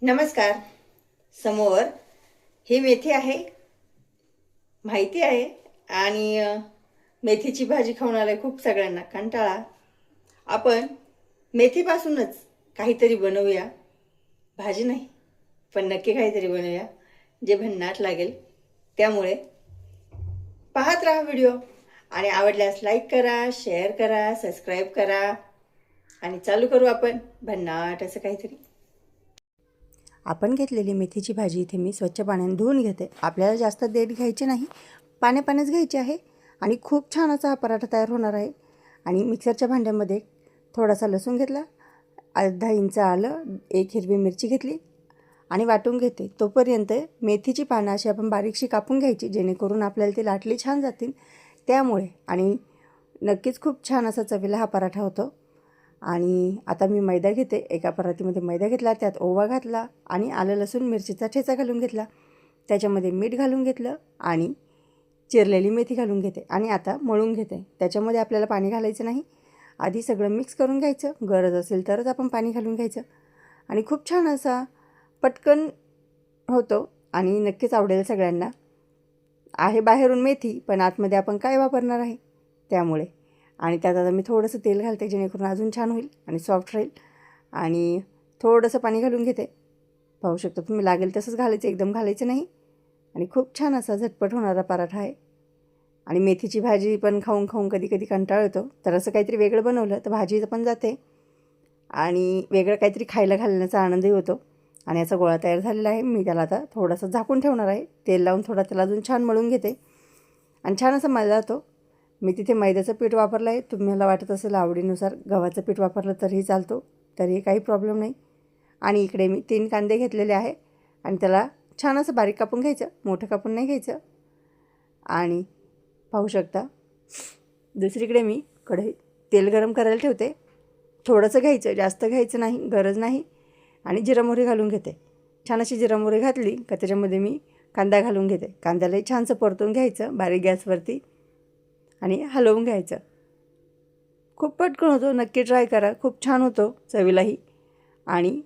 नमस्कार. समोर ही मेथी आहे, माहिती आहे. आणि मेथीची भाजी खाऊन आलाय खूप सगळ्यांना कंटाळा. आपण मेथीपासूनच काहीतरी बनवूया. भाजी नाही, पण नक्की काहीतरी बनवूया जे भन्नाट लागेल. त्यामुळे पाहत राहा व्हिडिओ आणि आवडल्यास लाईक करा, शेअर करा, सबस्क्राईब करा आणि चालू करू आपण भन्नाट असं काहीतरी. आपण घेतलेली मेथीची भाजी इथे मी स्वच्छ पाण्याने धुवून घेते. आपल्याला जास्त देठ घ्यायची नाही, पाण्यापाण्याच घ्यायचे आहे आणि खूप छान असा हा पराठा तयार होणार आहे. आणि मिक्सरच्या भांड्यामध्ये थोडासा लसूण घेतला, अर्धा इंच आलं, एक हिरवी मिरची घेतली आणि वाटून घेते. तोपर्यंत मेथीची पानं अशी आपण बारीकशी कापून घ्यायची, जेणेकरून आपल्याला ती लाटली छान जातील त्यामुळे. आणि नक्कीच खूप छान असा चवीला हा पराठा होतो. आणि आता मी मैदा घेते. एका परातीमध्ये मैदा घेतला, त्यात ओवा घातला आणि आलं लसूण मिरचीचा ठेचा घालून घेतला. त्याच्यामध्ये मीठ घालून घेतलं आणि चिरलेली मेथी घालून घेते आणि आता मळून घेते. त्याच्यामध्ये आपल्याला पाणी घालायचं नाही. आधी सगळं मिक्स करून घ्यायचं, गरज असेल तरच आपण पाणी घालून घ्यायचं. आणि खूप छान असा पटकन होतो आणि नक्कीच आवडेल सगळ्यांना. आहे बाहेरून मेथी, पण आतमध्ये आपण काय वापरणार आहे त्यामुळे. आणि त्यात आता मी थोडंसं तेल घालते, जेणेकरून अजून छान होईल आणि सॉफ्ट राहील. आणि थोडंसं पाणी घालून घेते. पाहू शकता तुम्ही, लागेल तसंच घालायचं, एकदम घालायचं नाही. आणि खूप छान असा झटपट होणारा पराठा आहे. आणि मेथीची भाजी पण खाऊन खाऊन कधी कधी कंटाळा येतो, तर असं काहीतरी वेगळं बनवलं तर भाजी पण जाते आणि वेगळं काहीतरी खायला घालण्याचा आनंदही होतो. आणि याचा गोळा तयार झालेला आहे. मी त्याला आता थोडंसं झाकून ठेवणार आहे. तेल लावून थोडा त्याला अजून छान मळून घेते आणि छान असा मळला जातो. मी तिथे मैद्याचं पीठ वापरलं आहे. तुम्हाला वाटत असेल आवडीनुसार गव्हाचं पीठ वापरलं तरीही चालतो, तरीही काही प्रॉब्लेम नाही. आणि इकडे मी 3 कांदे घेतलेले आहे आणि त्याला छान असं बारीक कापून घ्यायचं, मोठं कापून नाही घ्यायचं. आणि पाहू शकता दुसरीकडे मी कढई तेल गरम करायला ठेवते. थोडंसं घ्यायचं, जास्त घ्यायचं नाही, गरज नाही. आणि जिरं मोहरी घालून घेते. छान अशी जिरं मोहरी घातली का त्याच्यामध्ये मी कांदा घालून घेते. कांद्यालाही छानसं परतून घ्यायचं बारीक गॅसवरती आणि हलवून घ्यायचं. खूप पटकन होतो, नक्की ट्राय करा, खूप छान होतो चवीलाही. आणि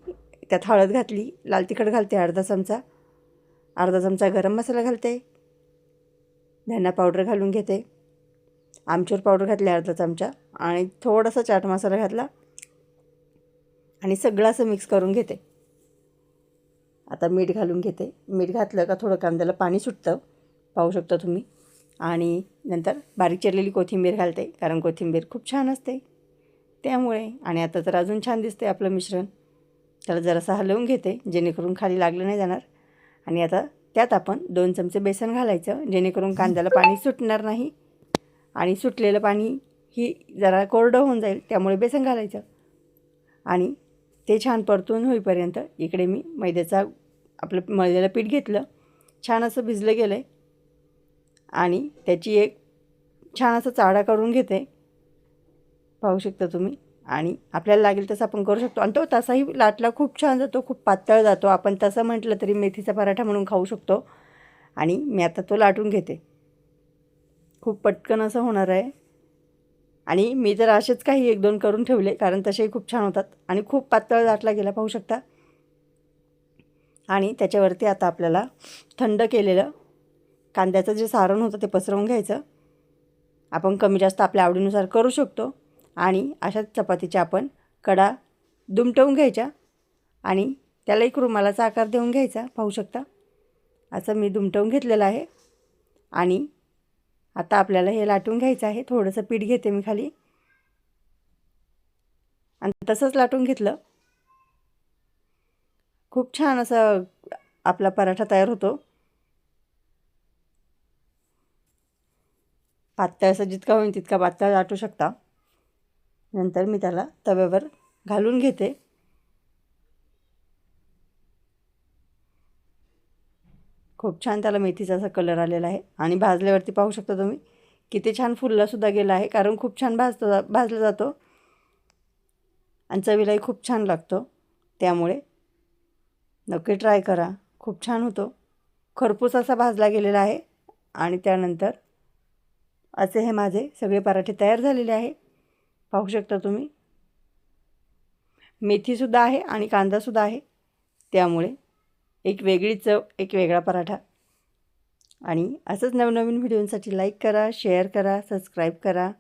त्यात हळद घातली, लाल तिखट घालते अर्धा चमचा गरम मसाला घालते, धना पावडर घालून घेते, आमचूर पावडर घातली अर्धा चमचा आणि थोडासा चाट मसाला घातला आणि सगळं असं मिक्स करून घेते. आता मीठ घालून घेते. मीठ घातलं का थोडं कांद्याला पाणी सुटतं, पाहू शकता तुम्ही. आणि नंतर बारीक चिरलेली कोथिंबीर घालते, कारण कोथिंबीर खूप छान असते त्यामुळे. आणि आता तर अजून छान दिसते आपलं मिश्रण. त्याला जरासं हलवून घेते, जेणेकरून खाली लागलं नाही जाणार. आणि आता त्यात आपण 2 चमचे बेसन घालायचं, जेणेकरून कांद्याला पाणी सुटणार नाही. आणि सुटलेलं पाणी ही जरा कोरडं होऊन जाईल, त्यामुळे बेसन घालायचं. आणि ते छान परतून होईपर्यंत इकडे मी आपलं मळलेलं पीठ घेतलं, छान असं भिजलं गेलं आहे. आणि त्याची एक छान असं चाळा करून घेते, पाहू शकता तुम्ही. आणि आपल्याला लागेल तसं आपण करू शकतो. आणि तो तसाही लाटला खूप छान जातो, खूप पातळ जातो. आपण तसं म्हटलं तरी मेथीचा पराठा म्हणून खाऊ शकतो. आणि मी आता तो लाटून घेते. खूप पटकन असं होणार आहे. आणि मी तर असेच काही 1-2 करून ठेवले, कारण तसेही खूप छान होतात. आणि खूप पातळ लाटला गेला, पाहू शकता. आणि त्याच्यावरती आता आपल्याला थंड केलेलं कांद्याचं जे सारण होतं ते पसरवून घ्यायचं. आपण कमी जास्त आपल्या आवडीनुसार करू शकतो. आणि अशाच चपातीच्या आपण कडा दुमटवून घ्यायच्या आणि त्याला एक रुमालाचा आकार देऊन घ्यायचा, पाहू शकता. असं मी दुमटवून घेतलेलं आहे. आणि आता आपल्याला हे लाटून घ्यायचं आहे. थोडंसं पीठ घेते मी खाली आणि तसंच लाटून घेतलं. खूप छान असं आपला पराठा तयार होतो. पातळ असं जितका होईल तितका पातळ लाटू शकता. नंतर मी त्याला तव्यावर घालून घेते. खूप छान त्याला मेथीचा असा कलर आलेला आहे. आणि भाजल्यावरती पाहू शकता तुम्ही किती छान फुललासुद्धा गेला आहे, कारण खूप छान भाजला जातो आणि चवीलाही खूप छान लागतो. त्यामुळे नक्की ट्राय करा, खूप छान होतो. खरपूस असा भाजला गेलेला आहे. आणि त्यानंतर असे हे माझे सगळे पराठे तयार झालेले आहे, पाहू शकता तुम्ही. मेथीसुद्धा आहे आणि कांदासुद्धा आहे, त्यामुळे एक वेगळी चव, एक वेगळा पराठा. आणि असंच नवनवीन व्हिडिओंसाठी लाईक करा, शेअर करा, सबस्क्राईब करा.